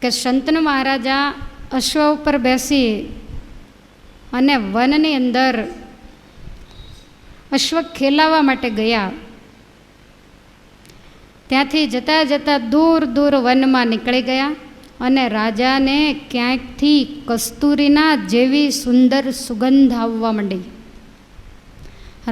કે શંતનુ મહારાજા અશ્વ ઉપર બેસી અને વનની અંદર અશ્વ ખેલાવવા માટે ગયા. ત્યાંથી જતાં જતાં દૂર દૂર વનમાં નીકળી ગયા અને રાજાને ક્યાંકથી કસ્તુરીના જેવી સુંદર સુગંધ આવવા માંડી.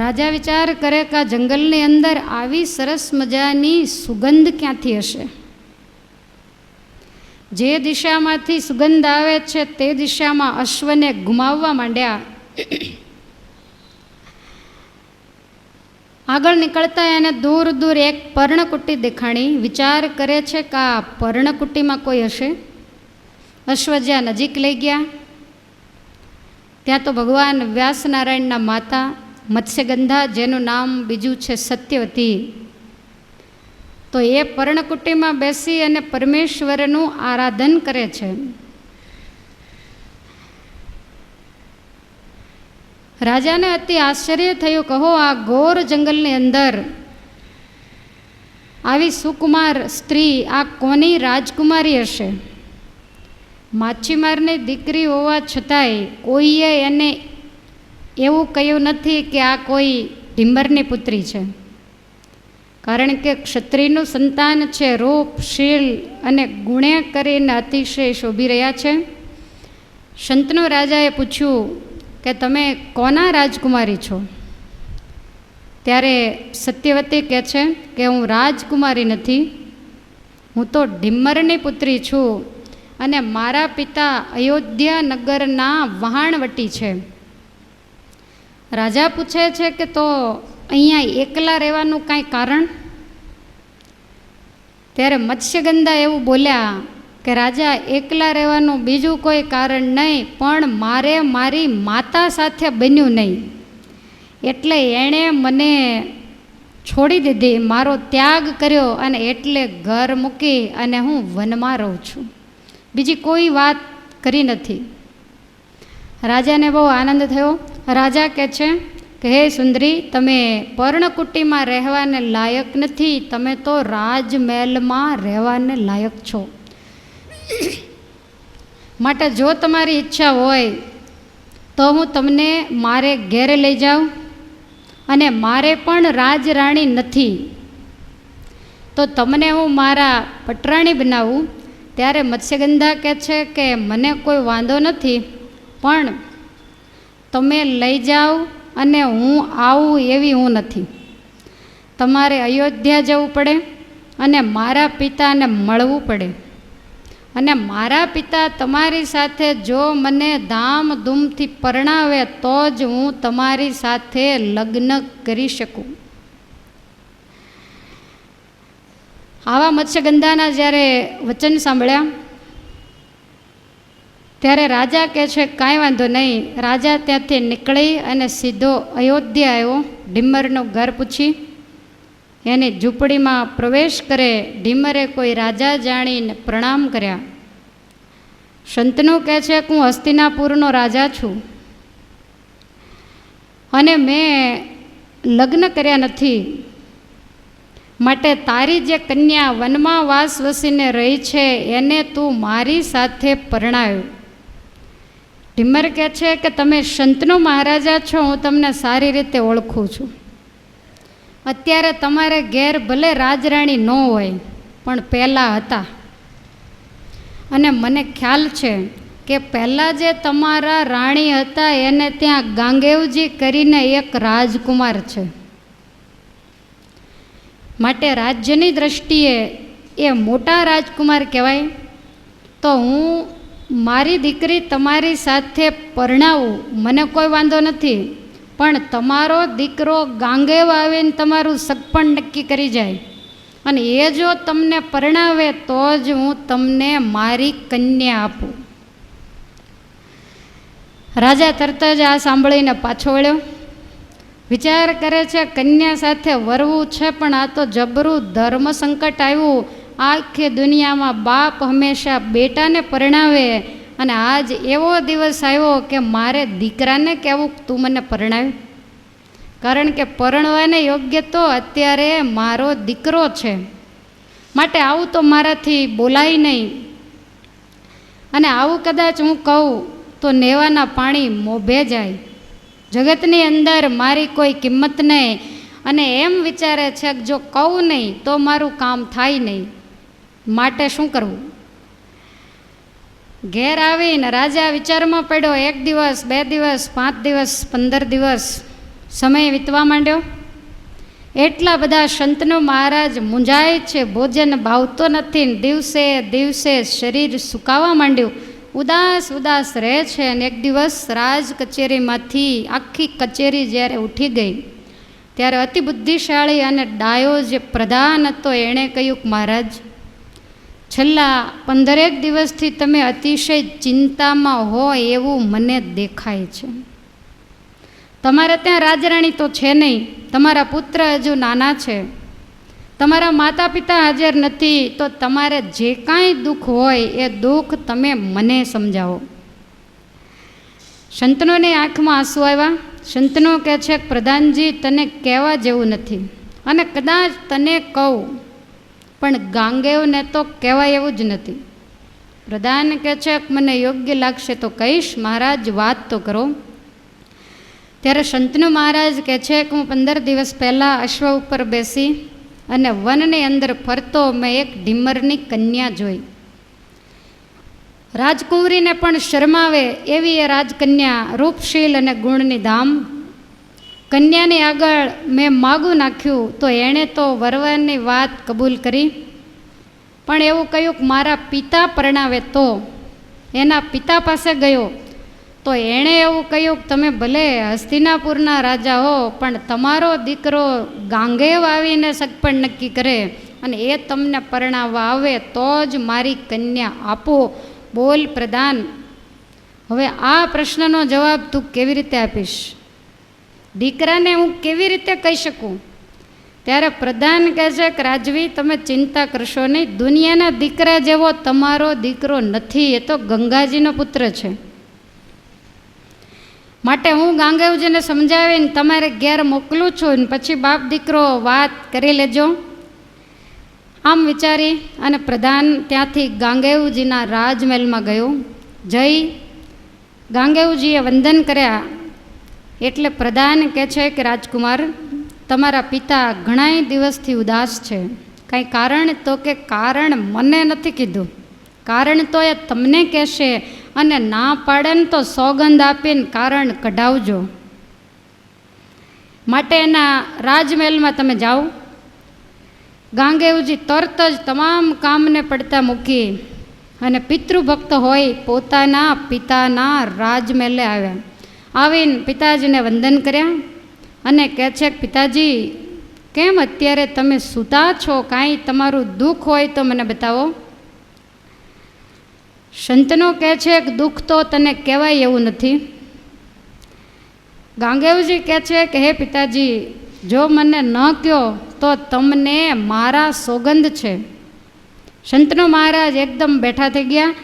રાજા વિચાર કરે કે આ જંગલની અંદર આવી સરસ મજાની સુગંધ ક્યાંથી હશે. જે દિશામાંથી સુગંધ આવે છે તે દિશામાં અશ્વને ઘુમાવવા માંડ્યા. આગળ નીકળતા એને દૂર દૂર એક પર્ણકુટી દેખાણી. વિચાર કરે છે કે આ પર્ણકુટીમાં કોઈ હશે. અશ્વ જ્યાં નજીક લઈ ગયા ત્યાં તો ભગવાન વ્યાસનારાયણના માતા મત્સ્યગંધા, જેનું નામ બીજું છે સત્યવતી, તો એ પર્ણકુટીમાં બેસી અને પરમેશ્વરનું આરાધન કરે છે. રાજાને અતિ આશ્ચર્ય થયું. કહો, આ ઘોર જંગલની અંદર આવી સુકુમાર સ્ત્રી આ કોની રાજકુમારી હશે? માછીમારની દીકરી હોવા છતાંય કોઈએ એને એવું કહ્યું નથી કે આ કોઈ ઢીંબરની પુત્રી છે. કારણ કે ક્ષત્રિયનું સંતાન છે, રૂપ, શીલ અને ગુણે કરીને અતિશય શોભી રહ્યા છે. શંતનુ રાજાએ પૂછ્યું કે તમે કોના રાજકુમારી છો? ત્યારે સત્યવતી કહે છે કે હું રાજકુમારી નથી, હું તો ઢીમ્મરની પુત્રી છું અને મારા પિતા અયોધ્યા નગરના વહાણવટી છે. રાજા પૂછે છે કે તો અહીંયા એકલા રહેવાનું કાંઈ કારણ? ત્યારે મત્સ્યગંધા એવું બોલ્યા કે રાજા, એકલા રહેવાનું બીજું કોઈ કારણ નહીં, પણ મારે મારી માતા સાથે બન્યું નહીં, એટલે એણે મને છોડી દીધી, મારો ત્યાગ કર્યો અને એટલે ઘર મૂકી અને હું વનમાં રહું છું. બીજી કોઈ વાત કરી નથી. રાજાને બહુ આનંદ થયો. રાજા કહે છે કે હે સુંદરી, તમે પર્ણકુટીમાં રહેવાને લાયક નથી, તમે તો રાજમહેલમાં રહેવાને લાયક છો. માટે જો તમારી ઈચ્છા હોય તો હું તમને મારે ઘેરે લઈ જાઉં, અને મારે પણ રાજરાણી નથી તો તમને હું મારા પટરાણી બનાવું. ત્યારે મત્સ્યગંધા કહે છે કે મને કોઈ વાંધો નથી, પણ તમે લઈ જાઓ અને હું આવું એવી હું નથી. તમારે અયોધ્યા જવું પડે અને મારા પિતાને મળવું પડે, અને મારા પિતા તમારી સાથે જો મને ધામધૂમથી પરણાવે તો જ હું તમારી સાથે લગ્ન કરી શકું. આવા મત્સ્યગંધાના જ્યારે વચન સાંભળ્યા ત્યારે રાજા કહે છે કાંઈ વાંધો નહીં. રાજા ત્યાંથી નીકળી અને સીધો અયોધ્યા આવ્યો. ઢીમ્મરનું ઘર પૂછી એની ઝૂંપડીમાં પ્રવેશ કરે. ઢીમ્મરે કોઈ રાજા જાણીને પ્રણામ કર્યા. શંતનુ કહે છે કે હું હસ્તિનાપુરનો રાજા છું અને મેં લગ્ન કર્યા નથી, માટે તારી જે કન્યા વનમાં વાસ વસીને રહી છે એને તું મારી સાથે પરણાવ્યો. ઢીમ્મર કહે છે કે તમે શંતનુ મહારાજા છો, હું તમને સારી રીતે ઓળખું છું. અત્યારે તમારે ઘેર ભલે રાજરાણી ન હોય પણ પહેલાં હતા, અને મને ખ્યાલ છે કે પહેલાં જે તમારા રાણી હતા એને ત્યાં ગાંગેવજી કરીને એક રાજકુમાર છે. માટે રાજ્યની દ્રષ્ટિએ એ મોટા રાજકુમાર કહેવાય. તો હું મારી દીકરી તમારી સાથે પરણાવું, મને કોઈ વાંધો નથી, પણ તમારો દીકરો ગાંગેવ આવીને તમારું સગપણ નક્કી કરી જાય અને એ જો તમને પરણાવે તો જ હું તમને મારી કન્યા આપું. રાજા તરત જ આ સાંભળીને પાછો વળ્યો. વિચાર કરે છે કન્યા સાથે વરવું છે, પણ આ તો જબરું ધર્મ સંકટ આવ્યું. આખી દુનિયામાં બાપ હંમેશા બેટાને પરણાવે, અને આજ એવો દિવસ આવ્યો કે મારે દીકરાને કહેવું તું મને પરણાવ. કારણ કે પરણવાને યોગ્ય તો અત્યારે મારો દીકરો છે, માટે આવું તો મારાથી બોલાય નહીં. અને આવું કદાચ હું કહું તો નેવાના પાણી મોભે જાય. જગતની અંદર મારી કોઈ કિંમત નહીં, અને એમ વિચારે છે કે જો કહું નહીં તો મારું કામ થાય નહીં, માટે શું કરવું. ઘેર આવીને રાજા વિચારમાં પડ્યો. 1 દિવસ, 2 દિવસ, 5 દિવસ, 15 દિવસ સમય વીતવા માંડ્યો. એટલા બધા શંતનુ મહારાજ મૂંઝાય છે, ભોજન ભાવતો નથી. દિવસે દિવસે શરીર સુકાવા માંડ્યું, ઉદાસ ઉદાસ રહે છે. અને એક દિવસ રાજ કચેરીમાંથી આખી કચેરી જ્યારે ઉઠી ગઈ ત્યારે અતિ બુદ્ધિશાળી અને ડાયો જે પ્રધાન હતો એણે કહ્યું કે મહારાજ, છેલ્લા 15 દિવસથી તમે અતિશય ચિંતામાં હોય એવું મને દેખાય છે. તમારે ત્યાં રાજરાણી તો છે નહીં, તમારા પુત્ર હજુ નાના છે, તમારા માતા પિતા હાજર નથી, તો તમારે જે કાંઈ દુઃખ હોય એ દુઃખ તમે મને સમજાવો. શંતનુની આંખમાં આંસુ આવ્યા. શંતનુ કહે છે કે પ્રધાનજી, તને કહેવા જેવું નથી, અને કદાચ તને કહું પણ ગાંગેવને તો કહેવાય એવું જ નથી. પ્રધાન કહે છે કે મને યોગ્ય લાગશે તો કહીશ, મહારાજ વાત તો કરો. ત્યારે શંતનુ મહારાજ કહે છે કે હું 15 દિવસ પહેલાં અશ્વ ઉપર બેસી અને વનની અંદર ફરતો મેં એક ઢીમરની કન્યા જોઈ. રાજકુંવરીને પણ શરમાવે એવી એ રાજકન્યા, રૂપશીલ અને ગુણની ધામ. કન્યાની આગળ મેં માગું નાખ્યું તો એણે તો વરવાની વાત કબૂલ કરી, પણ એવું કહ્યું કે મારા પિતા પરણાવે તો. એના પિતા પાસે ગયો તો એણે એવું કહ્યું કે તમે ભલે હસ્તિનાપુરના રાજા હો, પણ તમારો દીકરો ગાંગેવ આવીને સગપણ નક્કી કરે અને એ તમને પરણાવવા આવે તો જ મારી કન્યા આપો. બોલ પ્રધાન, હવે આ પ્રશ્નનો જવાબ તું કેવી રીતે આપીશ? દીકરાને હું કેવી રીતે કહી શકું? ત્યારે પ્રધાન કહે છે કે રાજવી, તમે ચિંતા કરશો નહીં, દુનિયાના દીકરા જેવો તમારો દીકરો નથી, એ તો ગંગાજીનો પુત્ર છે. માટે હું ગાંગેવજીને સમજાવીને તમારે ઘેર મોકલું છું, ને પછી બાપ દીકરો વાત કરી લેજો. આમ વિચારી અને પ્રધાન ત્યાંથી ગાંગેવજીના રાજમહેલમાં ગયો. જઈ ગાંગેવજીએ વંદન કર્યા. એટલે પ્રધાન કહે છે કે રાજકુમાર, તમારા પિતા ઘણાય દિવસથી ઉદાસ છે. કાંઈ કારણ? તો કે કારણ મને નથી કીધું, કારણ તો એ તમને કહેશે, અને ના પાડે ને તો સોગંદ આપીને કારણ કઢાવજો. માટે એના રાજમહેલમાં તમે જાઓ. ગાંગેવજી તરત જ તમામ કામને પડતા મૂકી અને પિતૃભક્ત હોય પોતાના પિતાના રાજમહેલે આવ્યા. આવીને પિતાજીને વંદન કર્યા અને કહે છે કે પિતાજી, કેમ અત્યારે તમે સૂતા છો? કાંઈ તમારું દુઃખ હોય તો મને બતાવો. શંતનુ કહે છે કે દુઃખ તો તને કહેવાય એવું નથી. ગાંગેવજી કહે છે કે હે પિતાજી, જો મને ન કહો તો તમને મારા સોગંદ છે. શંતનુ મહારાજ એકદમ બેઠા થઈ ગયા.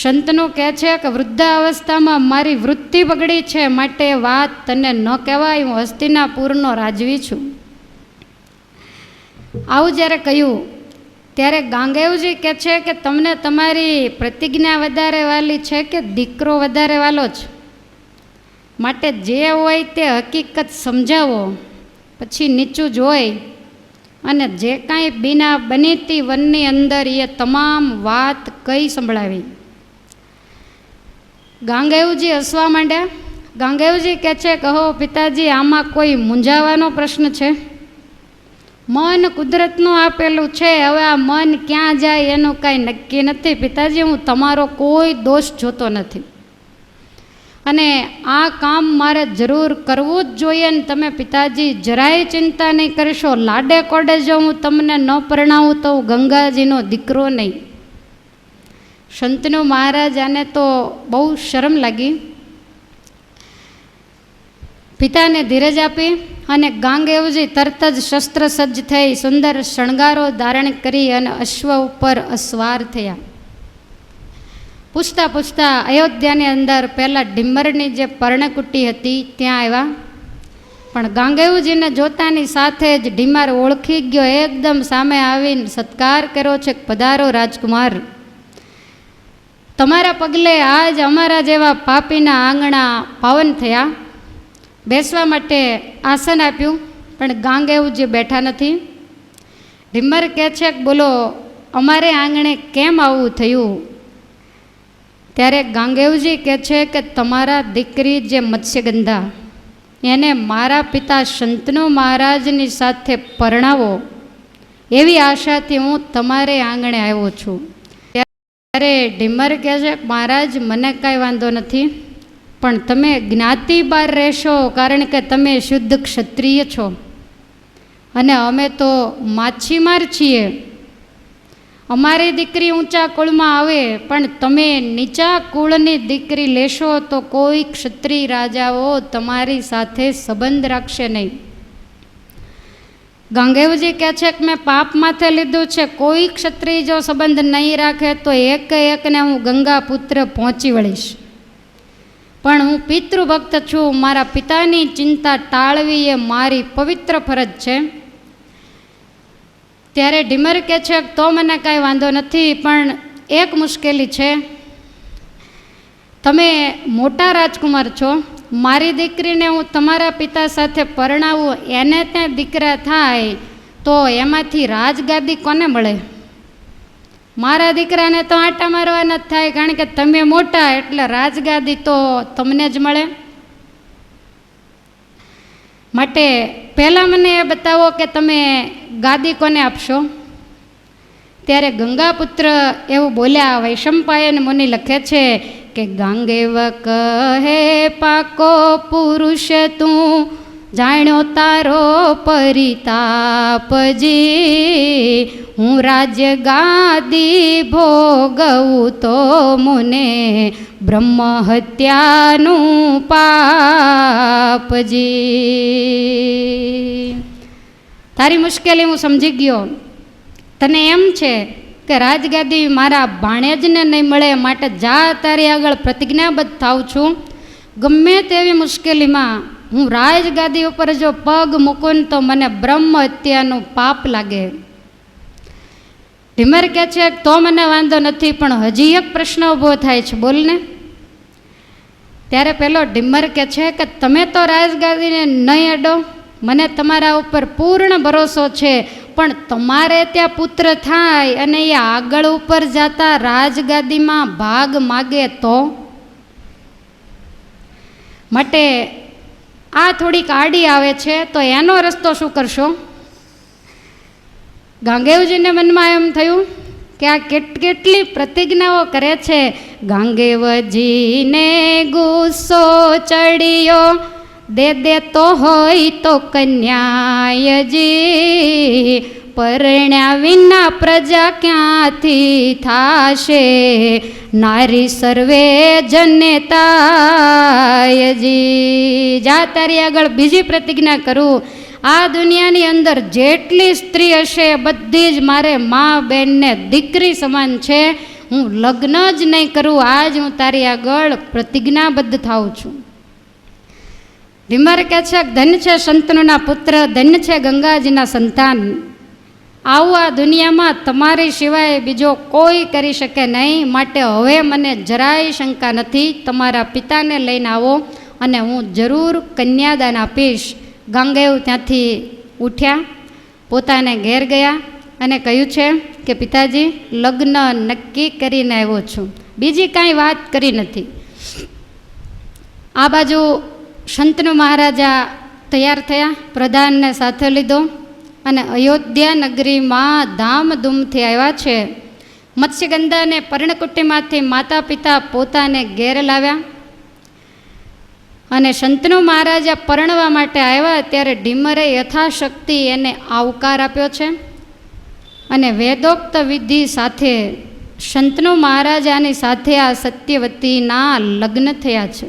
શંતનુ કહે છે કે વૃદ્ધાવસ્થામાં મારી વૃત્તિ બગડી છે, માટે વાત તને ન કહેવાય, હું હસ્તિનાપુરનો રાજવી છું. આવું જ્યારે કહ્યું ત્યારે ગાંગેવજી કહે છે કે તમને તમારી પ્રતિજ્ઞા વધારે વાલી છે કે દીકરો વધારે વાલો છે? માટે જે હોય તે હકીકત સમજાવો. પછી નીચું જોઈ અને જે કાંઈ બીના બનીતી વનની અંદર એ તમામ વાત કઈ સંભળાવી. ગાંગેવજી હસવા માંડ્યા. ગાંગેવજી કહે છે કહો પિતાજી, આમાં કોઈ મૂંઝાવાનો પ્રશ્ન છે? મન કુદરતનું આપેલું છે, હવે આ મન ક્યાં જાય એનું કાંઈ નક્કી નથી. પિતાજી, હું તમારો કોઈ દોષ જોતો નથી, અને આ કામ મારે જરૂર કરવું જ જોઈએ, ને તમે પિતાજી જરાય ચિંતા નહીં કરશો. લાડે કોડે જો હું તમને ન પરણાવું તો હું ગંગાજીનો દીકરો નહીં. શંતનુ મહારાજ આને તો બહુ શરમ લાગી. પિતાને ધીરજ આપી અને ગાંગેવજી તરત જ શસ્ત્ર સજ્જ થઈ સુંદર શણગારો ધારણ કરી અને અશ્વ ઉપર અસવાર થયા. પૂછતા પૂછતા અયોધ્યાની અંદર પહેલાં ઢીમરની જે પર્ણકુટી હતી ત્યાં આવ્યા. પણ ગાંગેવજીને જોતાની સાથે જ ઢીમર ઓળખી ગયો. એકદમ સામે આવીને સત્કાર કર્યો છે, પધારો રાજકુમાર. તમારા પગલે આજ અમારા જેવા પાપીના આંગણા પાવન થયા. બેસવા માટે આસન આપ્યું, પણ ગાંગેવજી બેઠા નથી. ઢીમર કહે છે કે બોલો અમારે આંગણે કેમ આવું થયું? ત્યારે ગાંગેવજી કહે છે કે તમારા દીકરી જે મત્સ્યગંધા એને મારા પિતા શંતનુ મહારાજની સાથે પરણાવો એવી આશાથી હું તમારે આંગણે આવ્યો છું. ત્યારે ઢીમર કહે છે મહારાજ મને કાંઈ વાંધો નથી, પણ તમે જ્ઞાતિ બહાર રહેશો, કારણ કે તમે શુદ્ધ ક્ષત્રિય છો અને અમે તો માછીમાર છીએ. અમારી દીકરી ઊંચા કુળમાં આવે, પણ તમે નીચા કુળની દીકરી લેશો તો કોઈ ક્ષત્રિય રાજાઓ તમારી સાથે સંબંધ રાખશે નહીં. ગાંગેવજી કહે છે કે મેં પાપ માથે લીધું છે, કોઈ ક્ષત્રિય જો સંબંધ નહીં રાખે તો એકને હું ગંગા પુત્ર પહોંચી વળીશ. પણ હું પિતૃભક્ત છું, મારા પિતાની ચિંતા ટાળવી એ મારી પવિત્ર ફરજ છે. ત્યારે ઢીમર કહે છે તો મને કાંઈ વાંધો નથી, પણ એક મુશ્કેલી છે. તમે મોટા રાજકુમાર છો, મારી દીકરીને હું તમારા પિતા સાથે પરણાવું, એને ત્યાં દીકરા થાય તો એમાંથી રાજગાદી કોને મળે? મારા દીકરાને તો આંટા મારવાના જ થાય, કારણ કે તમે મોટા એટલે રાજગાદી તો તમને જ મળે. માટે પહેલાં મને એ બતાવો કે તમે ગાદી કોને આપશો? ત્યારે ગંગાપુત્ર એવું બોલ્યા. વૈશંપાયન મુનિ લખે છે કે ગાંગેવ કહે પાકો પુરુષ તું, જાણ્યો તારો પરિતાપજી, હું રાજ્ય ગાદી ભોગવું તો મુને બ્રહ્મ હત્યાનું પાપજી. તારી મુશ્કેલી હું સમજી ગયો. તને એમ છે કે રાજગાદી મારા ભાણેજને નહીં મળે, માટે જા તારી આગળ પ્રતિજ્ઞાબદ્ધ થાઉં છું. ગમે તેવી મુશ્કેલીમાં હું રાજગાદી ઉપર જો પગ મૂકું તો મને બ્રહ્મ હત્યાનું પાપ લાગે. ઢીમર કહે છે તો મને વાંધો નથી, પણ હજી એક પ્રશ્ન ઊભો થાય છે, બોલને. ત્યારે પેલો ઢીમર કહે છે કે તમે તો રાજગાદીને નહીં અડો, મને તમારા ઉપર પૂર્ણ ભરોસો છે, પણ તમારે ત્યાં પુત્ર થાય અને એ આગળ ઉપર જતા રાજગાદીમાં ભાગ માગે તો? માટે આ થોડીક આડી આવે છે, તો એનો રસ્તો શું કરશો? ગાંગેવજીને મનમાં એમ થયું કે આ કેટલી પ્રતિજ્ઞાઓ કરે છે. ગાંગેવજીને ગુસ્સો ચડ્યો, દે તો હોય તો કન્યાયજી, પરણ્યા વિના પ્રજા ક્યાંથી થાશે, નારી સર્વે જનેતાયજી. જા તારી આગળ બીજી પ્રતિજ્ઞા કરું, આ દુનિયાની અંદર જેટલી સ્ત્રી હશે બધી જ મારે મા બેનને દીકરી સમાન છે, હું લગ્ન જ નહીં કરું. આજ હું તારી આગળ પ્રતિજ્ઞાબદ્ધ થાઉં છું. ઢીમર કહે છે ધન્ય છે શંતનુના પુત્ર, ધન્ય છે ગંગાજીના સંતાન. આવું આ દુનિયામાં તમારી સિવાય બીજો કોઈ કરી શકે નહીં, માટે હવે મને જરાય શંકા નથી. તમારા પિતાને લઈને આવો અને હું જરૂર કન્યાદાન આપીશ. ગાંગેવ ત્યાંથી ઉઠ્યા, પોતાને ઘેર ગયા અને કહ્યું છે કે પિતાજી લગ્ન નક્કી કરીને આવ્યો છું, બીજી કાંઈ વાત કરી નથી. આ બાજુ શંતનુ મહારાજા તૈયાર થયા, પ્રધાનને સાથે લીધો અને અયોધ્યા નગરીમાં ધામધૂમથી આવ્યા છે. મત્સ્યગંધાને પર્ણકુટીમાંથી માતા પિતા પોતાને ઘેર લાવ્યા અને શંતનુ મહારાજા પરણવા માટે આવ્યા ત્યારે ઢીમરે યથાશક્તિ એને આવકાર આપ્યો છે અને વેદોક્ત વિધિ સાથે શંતનુ મહારાજાની સાથે આ સત્યવતીના લગ્ન થયા છે.